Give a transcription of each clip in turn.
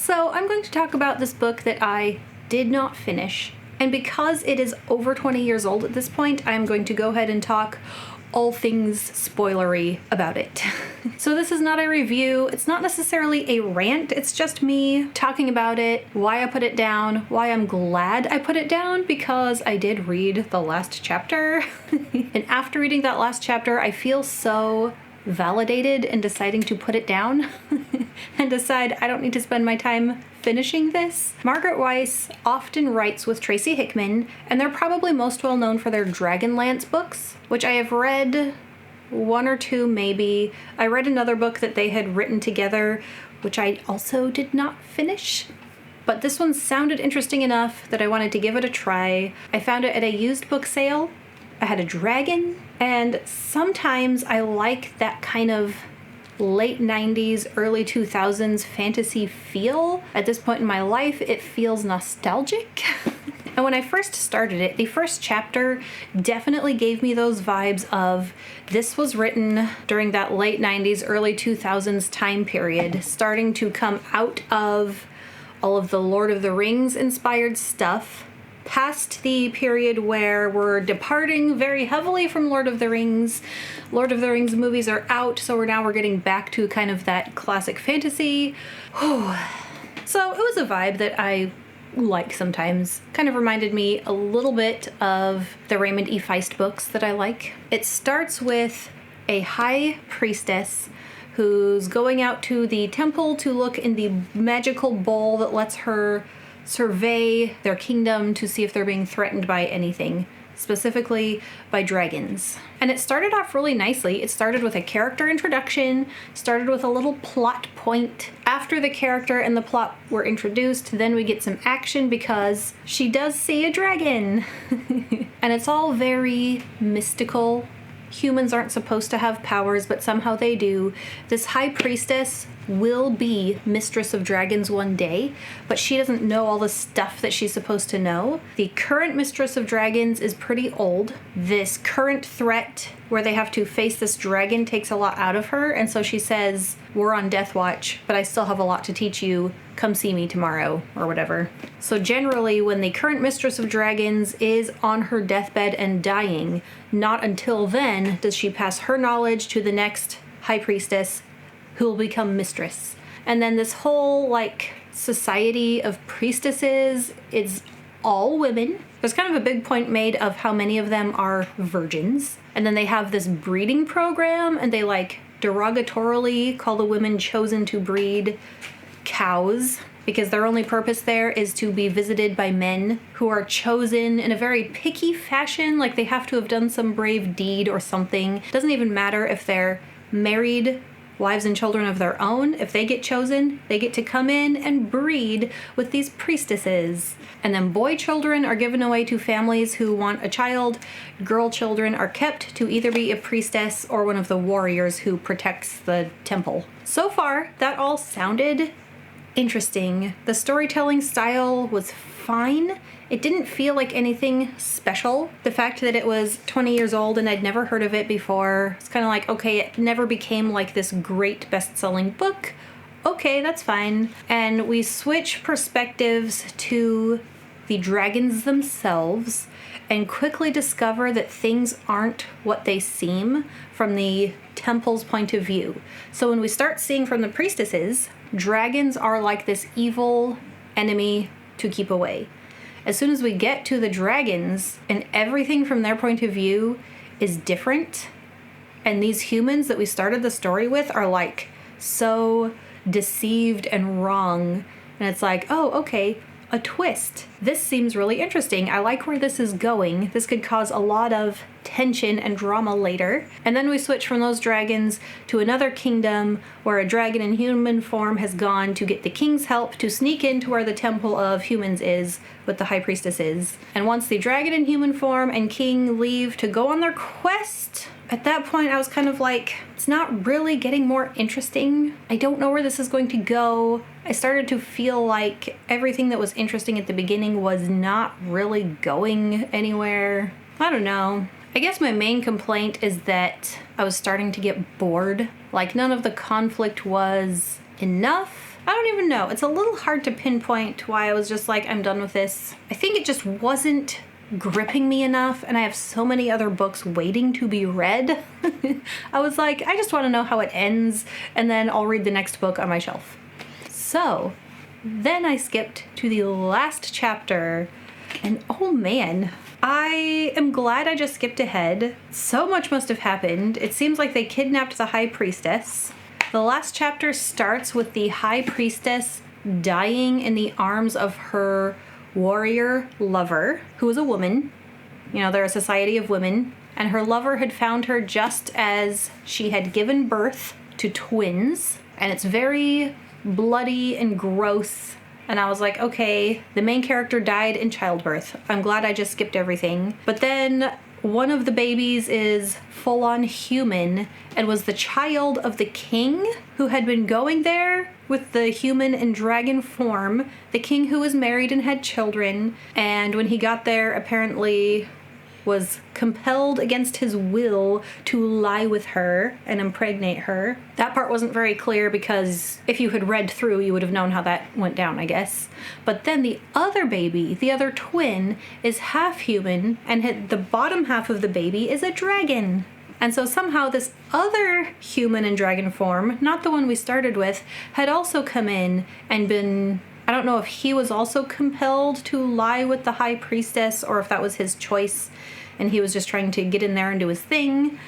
So I'm going to talk about this book that I did not finish. And because it is over 20 years old at this point, I'm going to go ahead and talk all things spoilery about it. So this is not a review, it's not necessarily a rant, it's just me talking about it, why I put it down, why I'm glad I put it down, because I did read the last chapter. And after reading that last chapter, I feel so validated in deciding to put it down and decide I don't need to spend my time finishing this. Margaret Weis often writes with Tracy Hickman, and they're probably most well known for their Dragonlance books, which I have read one or two maybe. I read another book that they had written together, which I also did not finish. But this one sounded interesting enough that I wanted to give it a try. I found it at a used book sale. I had a dragon, and sometimes I like that kind of late 90s, early 2000s fantasy feel. At this point in my life, it feels nostalgic. And when I first started it, the first chapter definitely gave me those vibes of this was written during that late 90s, early 2000s time period, starting to come out of all of the Lord of the Rings inspired stuff, past the period where we're departing very heavily from Lord of the Rings. Lord of the Rings movies are out, so we're getting back to kind of that classic fantasy. So it was a vibe that I like sometimes. Kind of reminded me a little bit of the Raymond E. Feist books that I like. It starts with a high priestess who's going out to the temple to look in the magical bowl that lets her survey their kingdom to see if they're being threatened by anything, specifically by dragons. And it started off really nicely. It started with a character introduction, started with a little plot point. After the character and the plot were introduced, then we get some action because she does see a dragon. And it's all very mystical. Humans aren't supposed to have powers, but somehow they do. This high priestess will be Mistress of Dragons one day, but she doesn't know all the stuff that she's supposed to know. The current Mistress of Dragons is pretty old. This current threat where they have to face this dragon takes a lot out of her, and so she says, we're on death watch, but I still have a lot to teach you. Come see me tomorrow, or whatever. So generally, when the current Mistress of Dragons is on her deathbed and dying, not until then does she pass her knowledge to the next high priestess, who will become mistress. And then this whole, society of priestesses is all women. There's kind of a big point made of how many of them are virgins. And then they have this breeding program, and they, derogatorily call the women chosen to breed cows, because their only purpose there is to be visited by men who are chosen in a very picky fashion, like they have to have done some brave deed or something. It doesn't even matter if they're married, wives and children of their own. If they get chosen, they get to come in and breed with these priestesses. And then boy children are given away to families who want a child. Girl children are kept to either be a priestess or one of the warriors who protects the temple. So far, that all sounded interesting. The storytelling style was fine. It didn't feel like anything special. The fact that it was 20 years old and I'd never heard of it before, it's kind of like, okay, it never became like this great best-selling book. Okay, that's fine. And we switch perspectives to the dragons themselves and quickly discover that things aren't what they seem from the temple's point of view. So when we start seeing from the priestesses, dragons are like this evil enemy to keep away. As soon as we get to the dragons and everything from their point of view is different, and these humans that we started the story with are so deceived and wrong, and it's like, oh, okay, a twist. This seems really interesting. I like where this is going. This could cause a lot of tension and drama later. And then we switch from those dragons to another kingdom where a dragon in human form has gone to get the king's help to sneak into where the temple of humans is with the high priestesses. And once the dragon in human form and king leave to go on their quest, at that point I was kind of like, it's not really getting more interesting. I don't know where this is going to go. I started to feel like everything that was interesting at the beginning was not really going anywhere. I don't know. I guess my main complaint is that I was starting to get bored. None of the conflict was enough. I don't even know. It's a little hard to pinpoint why I was just like, I'm done with this. I think it just wasn't gripping me enough, and I have so many other books waiting to be read. I was like, I just want to know how it ends, and then I'll read the next book on my shelf. So then I skipped to the last chapter, and oh man, I am glad I just skipped ahead. So much must have happened. It seems like they kidnapped the High Priestess. The last chapter starts with the High Priestess dying in the arms of her warrior lover, who was a woman. You know, they're a society of women. And her lover had found her just as she had given birth to twins. And it's very bloody and gross. And I was like, okay, the main character died in childbirth. I'm glad I just skipped everything. But then one of the babies is full-on human and was the child of the king who had been going there with the human and dragon form. The king who was married and had children. And when he got there, apparently was compelled against his will to lie with her and impregnate her. That part wasn't very clear because if you had read through, you would have known how that went down, I guess. But then the other baby, the other twin, is half human, and the bottom half of the baby is a dragon. And so somehow this other human and dragon form, not the one we started with, had also come in and been... I don't know if he was also compelled to lie with the High Priestess or if that was his choice and he was just trying to get in there and do his thing.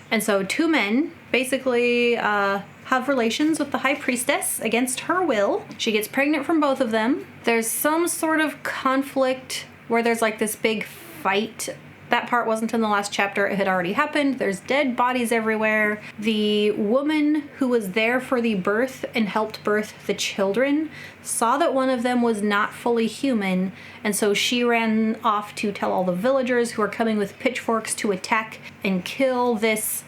And so two men basically have relations with the High Priestess against her will. She gets pregnant from both of them. There's some sort of conflict where there's like this big fight. That part wasn't in the last chapter. It had already happened. There's dead bodies everywhere. The woman who was there for the birth and helped birth the children saw that one of them was not fully human, and so she ran off to tell all the villagers who are coming with pitchforks to attack and kill this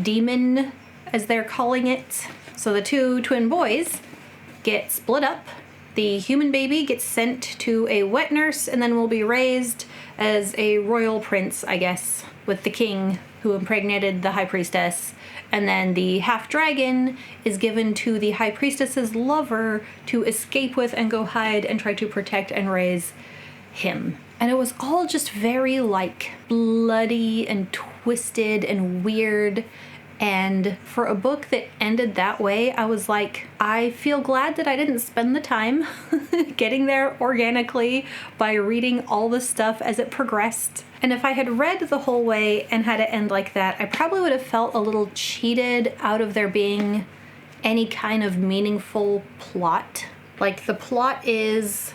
demon, as they're calling it. So the two twin boys get split up. The human baby gets sent to a wet nurse and then will be raised as a royal prince, I guess, with the king who impregnated the High Priestess. And then the half-dragon is given to the High Priestess's lover to escape with and go hide and try to protect and raise him. And it was all just very, like, bloody and twisted and weird. And for a book that ended that way, I was like, I feel glad that I didn't spend the time getting there organically by reading all the stuff as it progressed. And if I had read the whole way and had it end like that, I probably would have felt a little cheated out of there being any kind of meaningful plot. Like, the plot is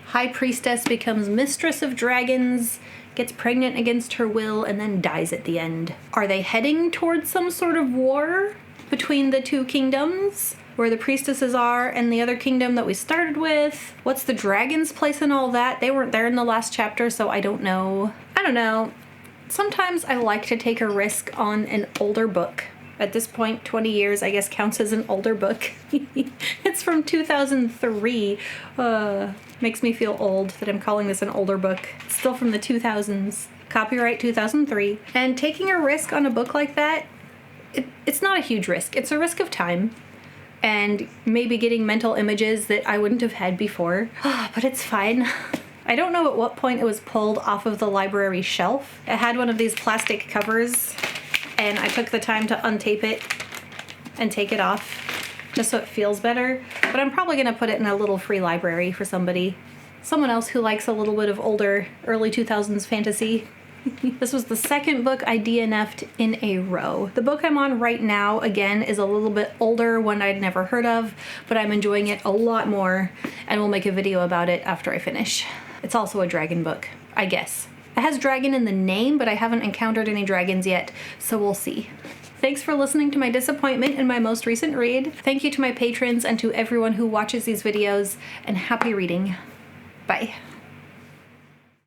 High Priestess becomes Mistress of Dragons, gets pregnant against her will, and then dies at the end. Are they heading towards some sort of war between the two kingdoms, where the priestesses are and the other kingdom that we started with? What's the dragon's place in all that? They weren't there in the last chapter, so I don't know. I don't know. Sometimes I like to take a risk on an older book. At this point, 20 years, I guess, counts as an older book. It's from 2003. Makes me feel old that I'm calling this an older book. It's still from the 2000s. Copyright 2003. And taking a risk on a book like that, it's not a huge risk. It's a risk of time. And maybe getting mental images that I wouldn't have had before. But it's fine. I don't know at what point it was pulled off of the library shelf. It had one of these plastic covers, and I took the time to untape it and take it off just so it feels better. But I'm probably gonna put it in a little free library for somebody. Someone else who likes a little bit of older, early 2000s fantasy. This was the second book I DNF'd in a row. The book I'm on right now, again, is a little bit older, one I'd never heard of, but I'm enjoying it a lot more, and we'll make a video about it after I finish. It's also a dragon book, I guess. It has dragon in the name, but I haven't encountered any dragons yet, so we'll see. Thanks for listening to my disappointment in my most recent read. Thank you to my patrons and to everyone who watches these videos, and happy reading. Bye.